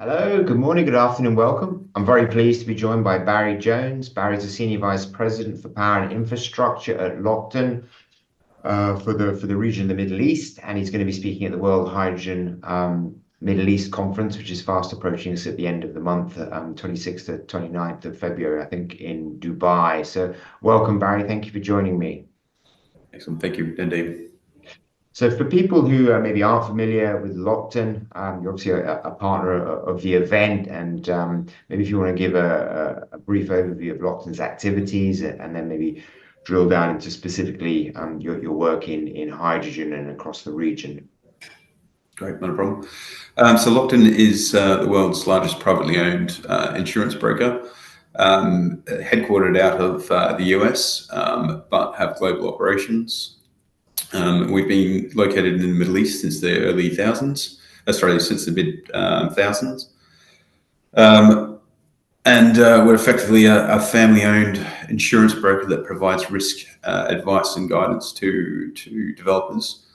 Hello, good morning, good afternoon, welcome. I'm very pleased to be joined by Barry Jones. Barry's a Senior Vice President for Power and Infrastructure at Lockton for the region of the Middle East, and he's going to be speaking at the World Hydrogen Middle East Conference, which is fast approaching us at the end of the month, 26th to 29th of February, I think, in Dubai. So welcome, Barry. Thank you for joining me. Excellent. Thank you, David. So for people who maybe aren't familiar with Lockton, you're obviously a partner of the event, and maybe if you want to give a brief overview of Lockton's activities, and then maybe drill down into specifically your work in hydrogen and across the region. Great, not a problem. So Lockton is the world's largest privately owned insurance broker, headquartered out of the US, but have global operations. We've been located in the Middle East since the early thousands, since the mid thousands. We're effectively a family-owned insurance broker that provides risk advice and guidance to developers.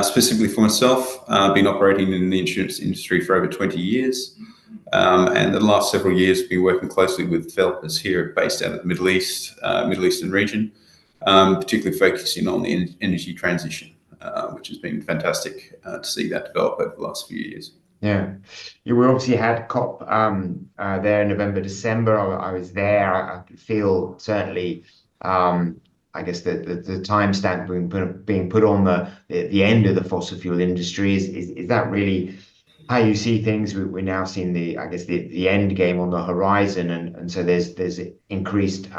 Specifically for myself, I've been operating in the insurance industry for over 20 years. And the last several years, been working closely with developers here based out of the Middle Eastern region, particularly focusing on the energy transition, which has been fantastic to see that develop over the last few years. Yeah, we obviously had COP there in November, December. I was there. I could feel certainly, I guess the timestamp being put on the end of the fossil fuel industry. Is that really how you see things? We're now seeing the end game on the horizon, and so there's increased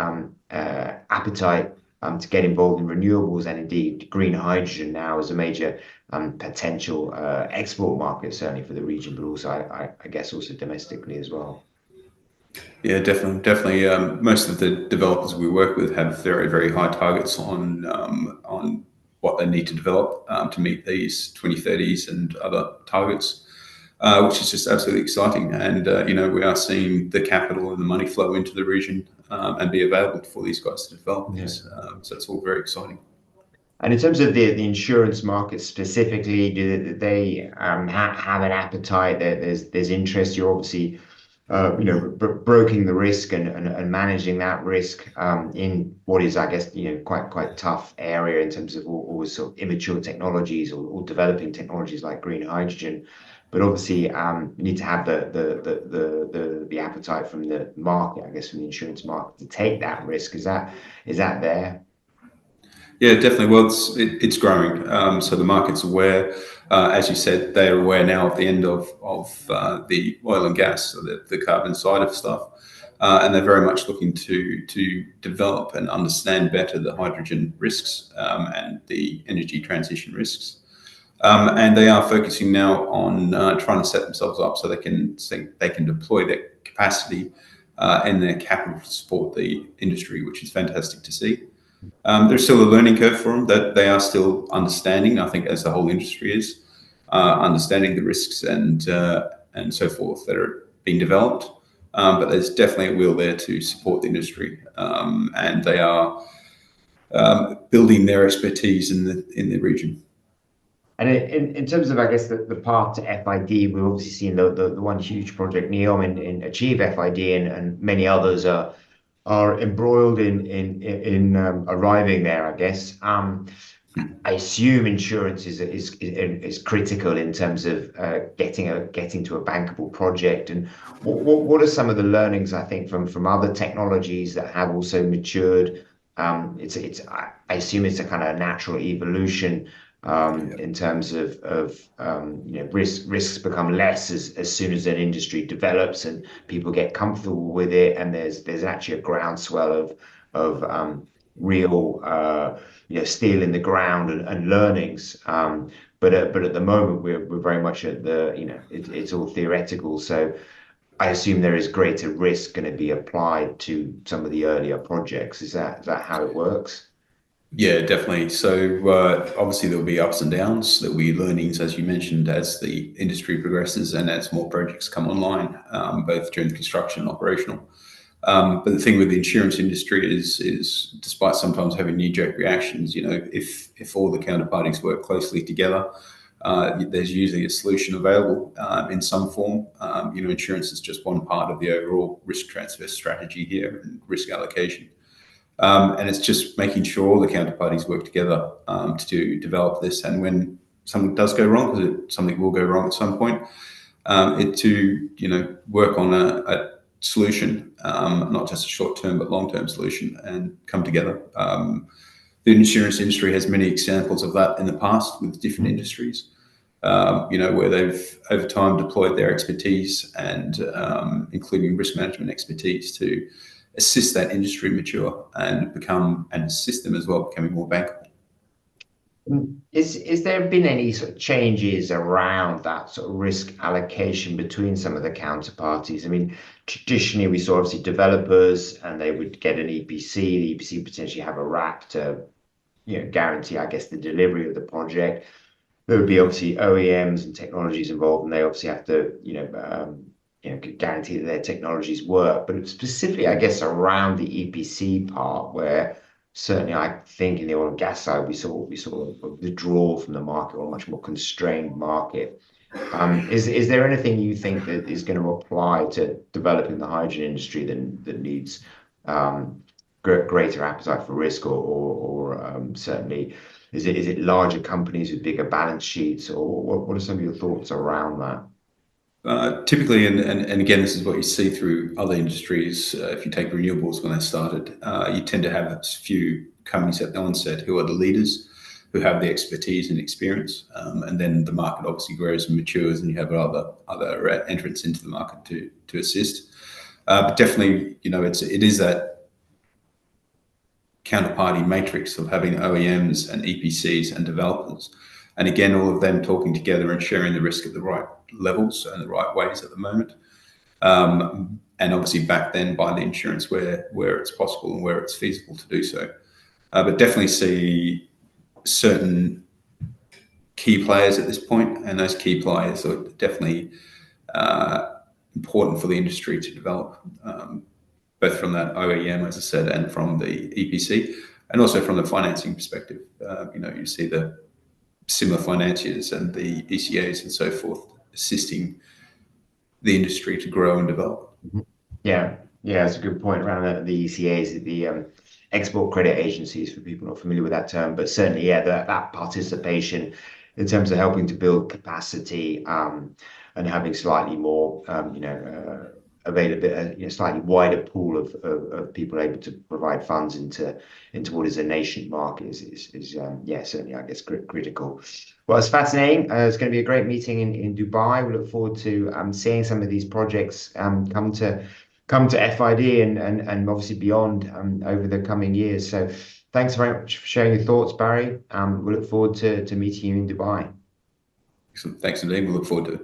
appetite to get involved in renewables, and indeed green hydrogen now as a major potential export market, certainly for the region, but also I guess also domestically as well. Yeah, definitely. Most of the developers we work with have very, very high targets on what they need to develop to meet these 2030s and other targets, which is just absolutely exciting. And we are seeing the capital and the money flow into the region and be available for these guys to develop this. So it's all very exciting. And in terms of the insurance market specifically, do they have an appetite? There's interest. You're obviously broking the risk and managing that risk in what is, I guess, quite tough area in terms of all sort of immature technologies or developing technologies like green hydrogen. But obviously, you need to have the appetite from the market, I guess, from the insurance market to take that risk. Is that there? Yeah, definitely. Well, it's growing. So the market's aware. As you said, they're aware now of the end of the oil and gas, so the carbon side of stuff. And they're very much looking to develop and understand better the hydrogen risks and the energy transition risks. And they are focusing now on trying to set themselves up so they can deploy their capacity and their capital to support the industry, which is fantastic to see. There's still a learning curve for them that they are still understanding, I think, as the whole industry is, understanding the risks and so forth that are being developed. But there's definitely a will there to support the industry. And they are building their expertise in the region. And in terms of, I guess, the path to FID, we've obviously seen the one huge project, NEOM, in achieve FID, and many others are embroiled in arriving there, I guess. I assume insurance is critical in terms of getting to a bankable project. And what are some of the learnings, I think, from other technologies that have also matured? I assume it's a kind of natural evolution. In terms of risks become less as soon as an industry develops and people get comfortable with it, and there's actually a groundswell of real steel in the ground and learnings. But at the moment we're very much at it's all theoretical. So I assume there is greater risk going to be applied to some of the earlier projects. Is that how it works? Yeah, definitely. So obviously there'll be ups and downs. There'll be learnings, as you mentioned, as the industry progresses and as more projects come online, both during construction and operational. But the thing with the insurance industry is despite sometimes having knee-jerk reactions, if all the counterparties work closely together, there's usually a solution available in some form. Insurance is just one part of the overall risk transfer strategy here and risk allocation. And it's just making sure all the counterparties work together to develop this. And when something does go wrong, because something will go wrong at some point, work on a solution, not just a short-term but long-term solution, and come together. The insurance industry has many examples of that in the past with different industries, where they've over time deployed their expertise and including risk management expertise to assist that industry mature and assist them as well becoming more bankable. Is there been any sort of changes around that sort of risk allocation between some of the counterparties? I mean, traditionally we saw obviously developers and they would get an EPC. The EPC potentially have a wrap to, guarantee, I guess, the delivery of the project. There would be obviously OEMs and technologies involved, and they obviously have to, guarantee that their technologies work. But specifically, I guess, around the EPC part, where certainly I think in the oil and gas side, we saw a withdrawal from the market, or a much more constrained market. Is there anything you think that is going to apply to developing the hydrogen industry that needs greater appetite for risk, or certainly is it larger companies with bigger balance sheets, or what are some of your thoughts around that? Typically, and again, this is what you see through other industries. If you take renewables when they started, you tend to have a few companies at the onset who are the leaders, who have the expertise and experience, and then the market obviously grows and matures, and you have other entrants into the market to assist. But definitely, it is that counterparty matrix of having OEMs and EPCs and developers. And again, all of them talking together and sharing the risk at the right levels and the right ways at the moment. And obviously backed then by the insurance where it's possible and where it's feasible to do so. But definitely see certain key players at this point, and those key players are definitely important for the industry to develop, both from that OEM, as I said, and from the EPC, and also from the financing perspective. You see the similar financiers and the ECAs and so forth assisting the industry to grow and develop. Yeah, that's a good point around the ECAs, the export credit agencies, for people not familiar with that term. But certainly, that participation in terms of helping to build capacity, and having slightly more, available, slightly wider pool of people able to provide funds into what is a nascent market is certainly, I guess, critical. Well, it's fascinating. It's going to be a great meeting in Dubai. We look forward to seeing some of these projects come to FID and obviously beyond over the coming years. So thanks very much for sharing your thoughts, Barry. We look forward to meeting you in Dubai. Excellent. Thanks, Nadeem. We look forward to it.